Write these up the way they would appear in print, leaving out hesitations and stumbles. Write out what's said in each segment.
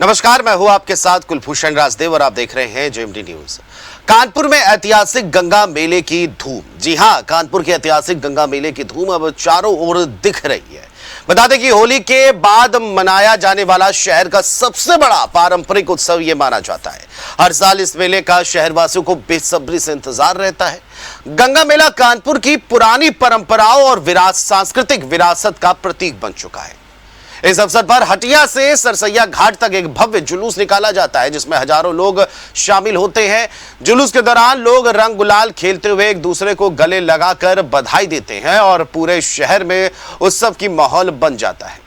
नमस्कार, मैं हूं आपके साथ कुलभूषण राजदेव और आप देख रहे हैं जेएमडी न्यूज। कानपुर में ऐतिहासिक गंगा मेले की धूम। जी हां, कानपुर के ऐतिहासिक गंगा मेले की धूम अब चारों ओर दिख रही है। बता दें कि होली के बाद मनाया जाने वाला शहर का सबसे बड़ा पारंपरिक उत्सव ये माना जाता है। हर साल इस मेले का शहरवासियों को बेसब्री से इंतजार रहता है। गंगा मेला कानपुर की पुरानी परंपराओं और सांस्कृतिक विरासत का प्रतीक बन चुका है। इस अवसर पर हटिया से सरसैया घाट तक एक भव्य जुलूस निकाला जाता है, जिसमें हजारों लोग शामिल होते हैं। जुलूस के दौरान लोग रंग गुलाल खेलते हुए एक दूसरे को गले लगाकर बधाई देते हैं और पूरे शहर में उत्सव की माहौल बन जाता है।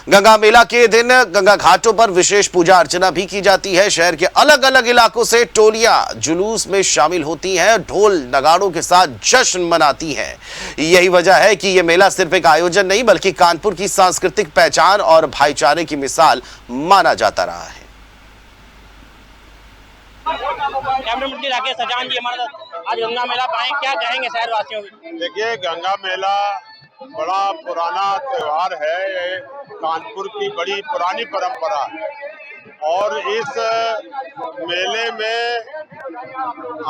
गंगा मेला के दिन गंगा घाटों पर विशेष पूजा अर्चना भी की जाती है। शहर के अलग अलग इलाकों से टोलियां जुलूस में शामिल होती हैं, ढोल नगाड़ों के साथ जश्न मनाती हैं। यही वजह है कि यह मेला सिर्फ एक आयोजन नहीं, बल्कि कानपुर की सांस्कृतिक पहचान और भाईचारे की मिसाल माना जाता रहा है। राकेश सजान जी हमारे आज गंगा मेला पाए, क्या कहेंगे शहरवासियों को? देखिए, गंगा मेला बड़ा पुराना त्योहार है। ये कानपुर की बड़ी पुरानी परंपरा है और इस मेले में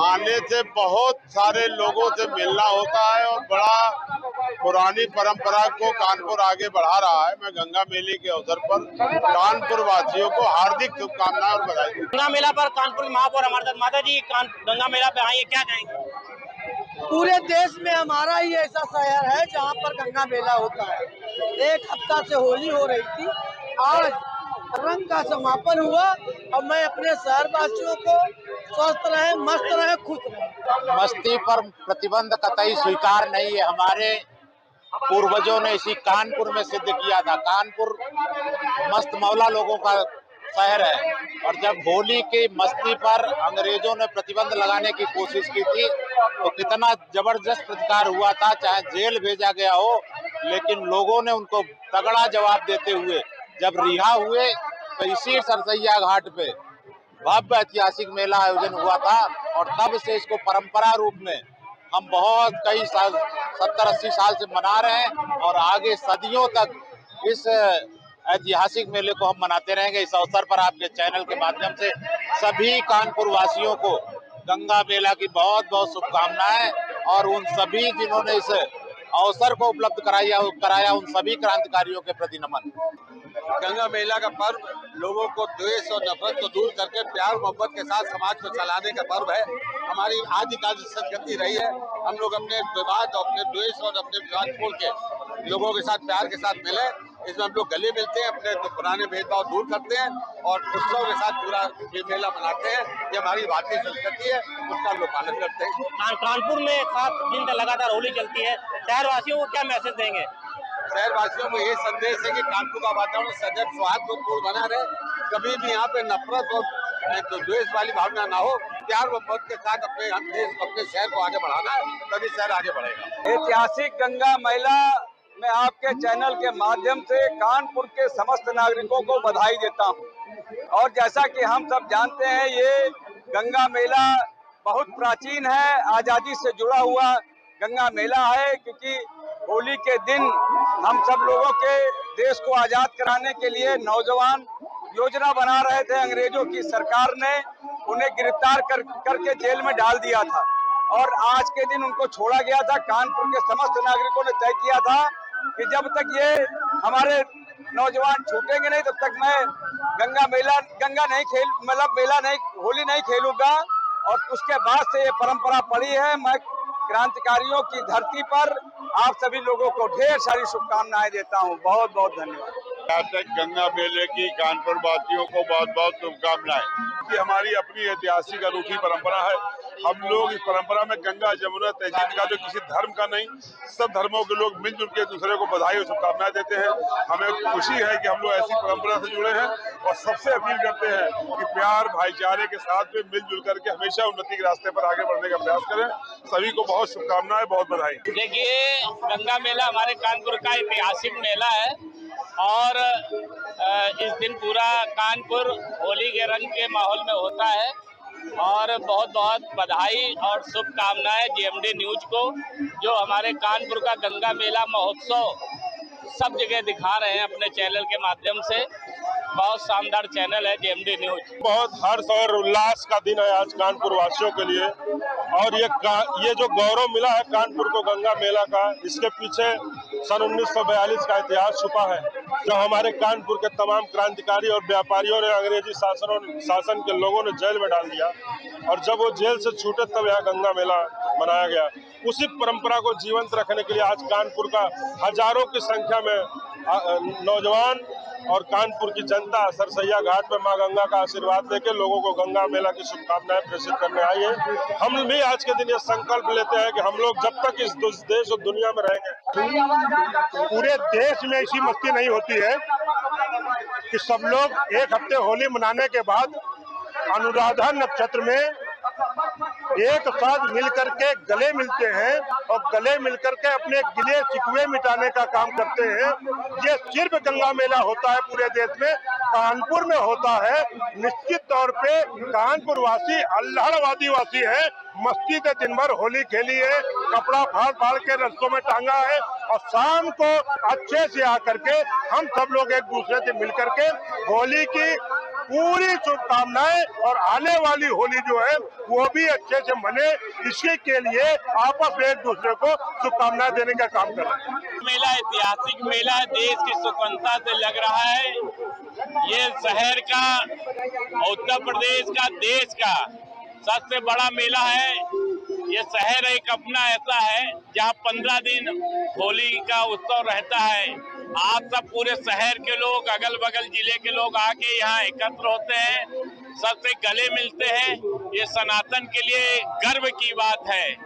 आने से बहुत सारे लोगों से मिलना होता है और बड़ा पुरानी परंपरा को कानपुर आगे बढ़ा रहा है। मैं गंगा मेले के अवसर पर कानपुर वासियों को हार्दिक शुभकामनाएं और बधाई। गंगा मेला पर कानपुर महापौर हमारे साथ माता जी गंगा मेला पे आइए, क्या कहेंगे? पूरे देश में हमारा ही ऐसा शहर है जहाँ पर गंगा मेला होता है। एक हफ्ता से होली हो रही थी, आज रंग का समापन हुआ और मैं अपने शहरवासियों को स्वस्थ रहे, मस्त रहे, खुश रहे। मस्ती पर प्रतिबंध कतई स्वीकार नहीं है। हमारे पूर्वजों ने इसी कानपुर में सिद्ध किया था। कानपुर मस्त मौला लोगों का शहर है और जब होली की मस्ती पर अंग्रेजों ने प्रतिबंध लगाने की कोशिश की थी तो कितना जबरदस्त प्रतिकार हुआ था। चाहे जेल भेजा गया हो, लेकिन लोगों ने उनको तगड़ा जवाब देते हुए जब रिहा हुए तो इसी सरसैया घाट पे भव्य ऐतिहासिक मेला आयोजन हुआ था और तब से इसको परंपरा रूप में हम बहुत कई साल 70-80 साल से मना रहे हैं और आगे सदियों तक इस ऐतिहासिक मेले को हम मनाते रहेंगे। इस अवसर पर आपके चैनल के माध्यम से सभी कानपुर वासियों को गंगा मेला की बहुत बहुत शुभकामनाएं और उन सभी जिन्होंने इस अवसर को उपलब्ध कराया उन सभी क्रांतिकारियों के प्रति नमन। गंगा मेला का पर्व लोगों को द्वेष और नफरत को दूर करके प्यार मोहब्बत के साथ समाज को चलाने का पर्व है। हमारी आदिकाल से संस्कृति रही है। हम लोग अपने विवाद, अपने द्वेष और अपने विवाद छोड़ के लोगों के साथ प्यार के साथ मिले। इसमें हम लोग गले मिलते हैं, अपने पुराने भेदभाव दूर करते हैं और उत्सव के साथ पूरा ये मेला मनाते हैं। ये हमारी भारतीय संस्कृति है, उसका हम लोग पालन करते हैं। कानपुर में 7 दिन तक लगातार होली चलती है, शहरवासियों को क्या मैसेज देंगे? शहरवासियों को ये संदेश है कि कानपुर का वातावरण सदैव सौहार्दपूर्ण बना रहे, कभी भी यहाँ पे नफरत और द्वेष वाली भावना ना हो। प्यार व मोहब्बत के साथ अपने देश, अपने शहर को आगे बढ़ाना है, तभी शहर आगे बढ़ेगा। ऐतिहासिक गंगा मेला मैं आपके चैनल के माध्यम से कानपुर के समस्त नागरिकों को बधाई देता हूं। और जैसा कि हम सब जानते हैं, ये गंगा मेला बहुत प्राचीन है, आज़ादी से जुड़ा हुआ गंगा मेला है, क्योंकि होली के दिन हम सब लोगों के देश को आज़ाद कराने के लिए नौजवान योजना बना रहे थे। अंग्रेजों की सरकार ने उन्हें गिरफ्तार करके जेल में डाल दिया था और आज के दिन उनको छोड़ा गया था। कानपुर के समस्त नागरिकों ने तय किया था कि जब तक ये हमारे नौजवान छूटेंगे नहीं, तब तक मैं होली नहीं खेलूंगा। और उसके बाद से ये परंपरा पड़ी है। मैं क्रांतिकारियों की धरती पर आप सभी लोगों को ढेर सारी शुभकामनाएं देता हूं। बहुत बहुत धन्यवाद। गंगा मेले की कानपुर वासियों को बहुत बहुत शुभकामनाएं। कि हमारी अपनी ऐतिहासिक अनूठी परंपरा है। हम लोग इस परंपरा में गंगा जमुना तहजीब का जो किसी धर्म का नहीं, सब धर्मों के लोग मिलजुल के दूसरे को बधाई और शुभकामनाएं देते हैं। हमें खुशी है कि हम लोग ऐसी परंपरा से जुड़े हैं और सबसे अपील करते हैं कि प्यार भाईचारे के साथ में मिलजुल करके हमेशा उन्नति के रास्ते पर आगे बढ़ने का प्रयास करें। सभी को बहुत शुभकामनाएं, बहुत बधाई। देखिए, गंगा मेला हमारे कानपुर का ऐतिहासिक मेला है और इस दिन पूरा कानपुर होली के रंग के माहौल में होता है और बहुत बहुत बधाई और शुभकामनाएं जेएमडी न्यूज को, जो हमारे कानपुर का गंगा मेला महोत्सव सब जगह दिखा रहे हैं अपने चैनल के माध्यम से। बहुत शानदार चैनल है जेएमडी न्यूज। बहुत हर्ष और उल्लास का दिन है आज कानपुर वासियों के लिए। और ये जो गौरव मिला है कानपुर को गंगा मेला का, इसके पीछे सन 1942 का इतिहास छुपा है, जब हमारे कानपुर के तमाम क्रांतिकारी और व्यापारियों ने अंग्रेजी शासन के लोगों ने जेल में डाल दिया, और जब वो जेल से छूटे तब यहाँ गंगा मेला मनाया गया। उसी परंपरा को जीवंत रखने के लिए आज कानपुर का हजारों की संख्या में नौजवान और कानपुर की जनता सरसैया घाट पर मां गंगा का आशीर्वाद लेके लोगों को गंगा मेला की शुभकामनाएं प्रेषित करने आई है। हम भी आज के दिन ये संकल्प लेते हैं कि हम लोग जब तक इस देश और दुनिया में रहेंगे, पूरे देश में ऐसी मस्ती नहीं होती है कि सब लोग एक हफ्ते होली मनाने के बाद अनुराधा नक्षत्र में एक साथ मिलकर के गले मिलते हैं और गले मिलकर के अपने गिले शिकवे मिटाने का काम करते हैं। ये सिर्फ गंगा मेला होता है पूरे देश में, कानपुर में होता है। निश्चित तौर पे कानपुर वासी अल्लाहवादी वासी है, मस्ती से दिन भर होली खेली है, कपड़ा फाड़ फाड़ के रस्तों में टांगा है, और शाम को अच्छे से आकर के हम सब लोग एक दूसरे से मिलकर के होली की पूरी शुभकामनाएं और आने वाली होली जो है वो भी अच्छे से मने, इसी के लिए आपस में एक दूसरे को शुभकामनाएं देने का काम कर रहे हैं। मेला ऐतिहासिक मेला देश की स्वतंत्रता से लग रहा है। ये शहर का, उत्तर प्रदेश का, देश का सबसे बड़ा मेला है। ये शहर एक अपना ऐसा है जहाँ 15 दिन होली का उत्सव रहता है। आप सब पूरे शहर के लोग, अगल बगल जिले के लोग आके यहाँ एकत्र होते हैं, सबसे गले मिलते हैं। ये सनातन के लिए गर्व की बात है।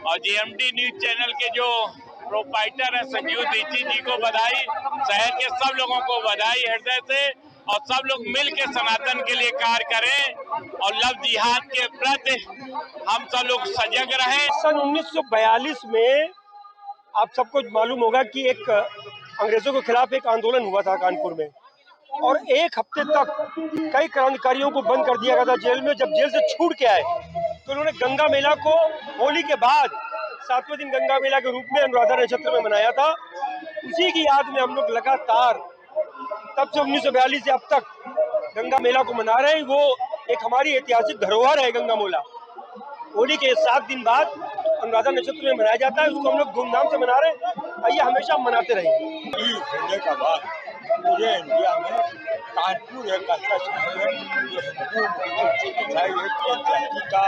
और जेएमडी न्यूज चैनल के जो प्रोपाइटर है संजीव दीक्षित जी को बधाई, शहर के सब लोगों को बधाई हृदय से, और सब लोग मिल के सनातन के लिए कार्य करें और लव जिहाद के प्रति हम सब लोग सजग रहें। सन 1942 में आप सबको मालूम होगा कि एक अंग्रेजों के खिलाफ एक आंदोलन हुआ था कानपुर में, और एक हफ्ते तक कई क्रांतिकारियों को बंद कर दिया गया था जेल में। जब जेल से छूट के आए तो उन्होंने गंगा मेला को होली के बाद 7वें दिन गंगा मेला के रूप में अनुराधा नक्षत्र में मनाया था। उसी की याद में हम लोग लगातार तब से 1942 से अब तक गंगा मेला को मना रहे हैं। वो एक हमारी ऐतिहासिक धरोहर है गंगा मेला। होली के 7 दिन बाद अनुराधा नक्षत्र में मनाया जाता है, उसको हम लोग धूमधाम से मना रहे हैं और ये हमेशा मनाते रहेंगे। होने का बाद पूरे इंडिया में कानपुर एक ऐसा शहर है जो हिंदू जाति का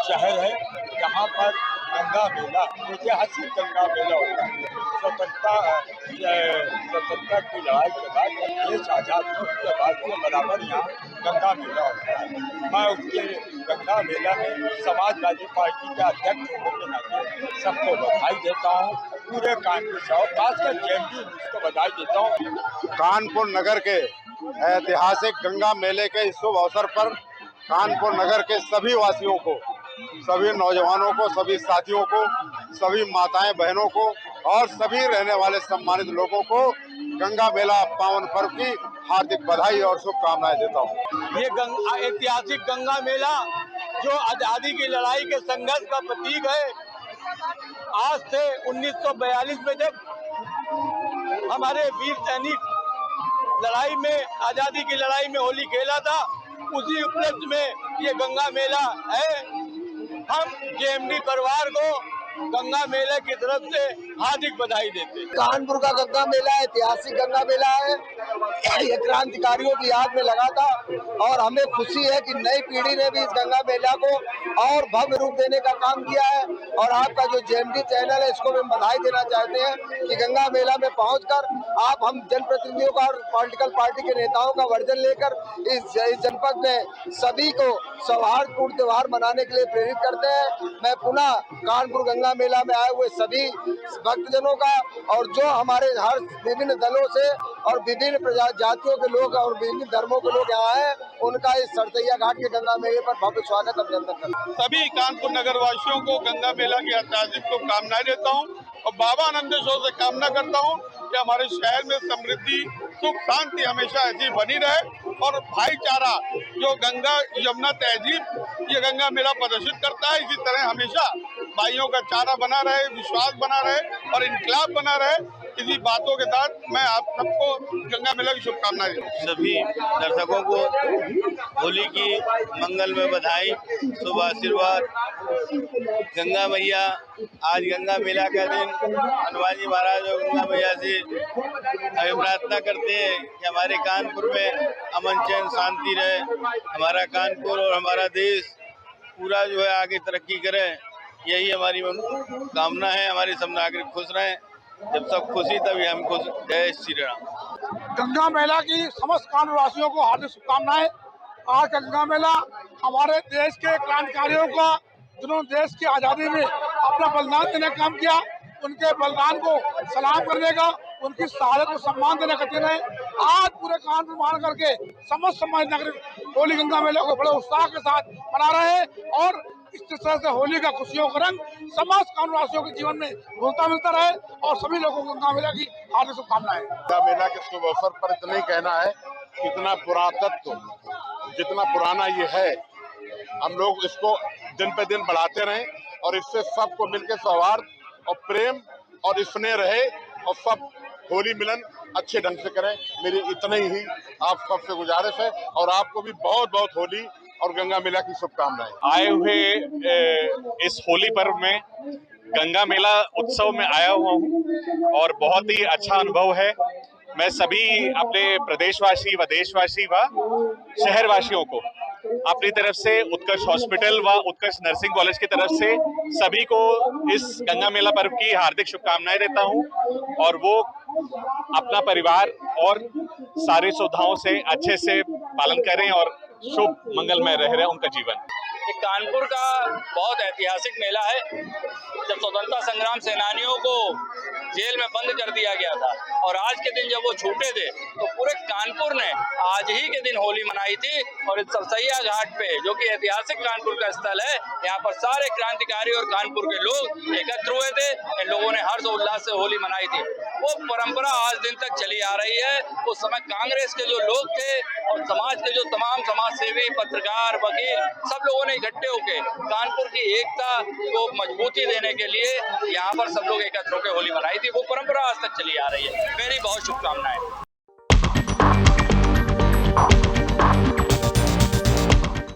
शहर है, जहाँ पर गंगा मेला, ऐतिहासिक गंगा मेला होता है। स्वतंत्रता की लड़ाई के बाद जब देश आजाद हुआ उसके बाद के बराबर यहाँ गंगा मेला होता है। मैं उसके गंगा मेला में समाजवादी पार्टी के अध्यक्ष होने के नाते सबको बधाई देता हूँ, पूरे कानपुर से, और खासकर जेएमडी न्यूज को बधाई देता हूँ। कानपुर नगर के ऐतिहासिक गंगा मेले के इस शुभ अवसर पर कानपुर नगर के सभी वासियों को, सभी नौजवानों को, सभी साथियों को, सभी माताएं बहनों को और सभी रहने वाले सम्मानित लोगों को गंगा मेला पावन पर्व की हार्दिक बधाई और शुभकामनाएं देता हूँ। ये ऐतिहासिक गंगा मेला जो आजादी की लड़ाई के संघर्ष का प्रतीक है। आज से 1942 में जब हमारे वीर सैनिक लड़ाई में, आजादी की लड़ाई में होली खेला था, उसी उपलक्ष्य में ये गंगा मेला है। हम जेएमडी परिवार को गंगा मेले की तरफ से हार्दिक बधाई देते हैं। कानपुर का गंगा मेला ऐतिहासिक गंगा मेला है। ये क्रांतिकारियों की याद में लगा था और हमें खुशी है कि नई पीढ़ी ने भी इस गंगा मेला को और भव्य रूप देने का काम किया है। और आपका जो जेएमडी चैनल है, इसको हम बधाई देना चाहते हैं कि गंगा मेला में पहुंचकर आप हम जनप्रतिनिधियों का और पॉलिटिकल पार्टी के नेताओं का वर्जन लेकर इस जनपद में सभी को सौहार्दपूर्ण त्योहार मनाने के लिए प्रेरित करते हैं। मैं पुनः कानपुर गंगा मेला में आए हुए सभी भक्तजनों का और जो हमारे हर विभिन्न दलों से और विभिन्न जातियों के लोग और विभिन्न धर्मों के लोग यहाँ आए, उनका इस सरसैया घाट के गंगा मेले पर भव्य स्वागत अभिनंदन करता हूँ। सभी कानपुर नगर वासियों को गंगा मेला की ऐतिहासिक शुभकामनाएं देता हूँ और बाबा आनंदेश्वर से कामना करता हूँ कि हमारे शहर में समृद्धि, सुख, शांति हमेशा ऐसी बनी रहे और भाईचारा जो गंगा यमुना तहजीब ये गंगा मेला प्रदर्शित करता है, इसी तरह हमेशा भाइयों का चारा बना रहे, विश्वास बना रहे और इनकलाब बना रहे। इसी बातों के साथ मैं आप सबको गंगा मेला की शुभकामनाएं देता हूं। सभी दर्शकों को होली की मंगल में बधाई, शुभ आशीर्वाद। गंगा मैया, आज गंगा मेला का दिन, हनुमान जी महाराज और गंगा मैया से हमें प्रार्थना करते हैं कि हमारे कानपुर में अमन चैन शांति रहे, हमारा कानपुर और हमारा देश पूरा जो है आगे तरक्की करे। यही हमारी कामना है, हमारे सब नागरिक खुश रहें। जब सब खुशी तभी हम खुश। जय श्री राम। गंगा मेला की समस्त कानपुरवासियों को हार्दिक शुभकामनाएं। आज का गंगा मेला हमारे देश के क्रांतिकारियों का, जिन्होंने देश की आज़ादी में अपना बलिदान देने का काम किया, उनके बलिदान को सलाम करने का, उनकी शहादत को सम्मान देने का दिन है। आज पूरे कानपुर महानगर के समस्त सम्मानित नागरिक होली गंगा मेला को बड़े उत्साह के साथ मना रहे हैं और इस तरह से होली का खुशियों का रंग समस्त कानपुरवासियों के जीवन में घुलता मिलता रहे और सभी लोगों को गंगा मेला की हार्दिक शुभकामनाएं। गंगा मेला के शुभ अवसर पर इतना ही कहना है, इतना पुरातत्व जितना पुराना ये है, हम लोग इसको दिन पे दिन बढ़ाते रहें और इससे सबको मिलकर सौहार्द और प्रेम और स्नेह रहे और सब होली मिलन अच्छे ढंग से करें। मेरी इतने ही आप सबसे गुजारिश है और आपको भी बहुत बहुत होली और गंगा मेला की शुभकामनाएं। आए हुए इस होली पर्व में गंगा मेला उत्सव में आया हुआ हूँ और बहुत ही अच्छा अनुभव है। मैं सभी अपने प्रदेशवासी व देशवासी व शहरवासियों को अपनी तरफ से उत्कर्ष हॉस्पिटल व उत्कर्ष नर्सिंग कॉलेज की तरफ से सभी को इस गंगा मेला पर्व की हार्दिक शुभकामनाएं देता हूं और वो अपना परिवार और सारी सुविधाओं से अच्छे से पालन करें और शुभ मंगलमय रहे उनका जीवन। कानपुर का बहुत ऐतिहासिक मेला है। जब स्वतंत्रता संग्राम सेनानियों को जेल में बंद कर दिया गया था और आज के दिन जब वो छूटे थे तो पूरे कानपुर ने आज ही के दिन होली मनाई थी और इस सरसैया घाट पे, जो कि ऐतिहासिक कानपुर का स्थल है, यहाँ पर सारे क्रांतिकारी और कानपुर के लोग एकत्र हुए थे। इन लोगों ने हर्ष उल्लास से होली मनाई थी। वो परंपरा आज दिन तक चली आ रही है। उस समय कांग्रेस के जो लोग थे और समाज के जो तमाम समाज सेवी, पत्रकार, वकील, सब लोगों ने इकट्ठे होकर कानपुर की एकता को मजबूती देने के लिए यहाँ पर सब लोग एकत्र होकर होली मनाई थी। वो परंपरा आज तक चली आ रही है। मेरी बहुत शुभकामनाएं।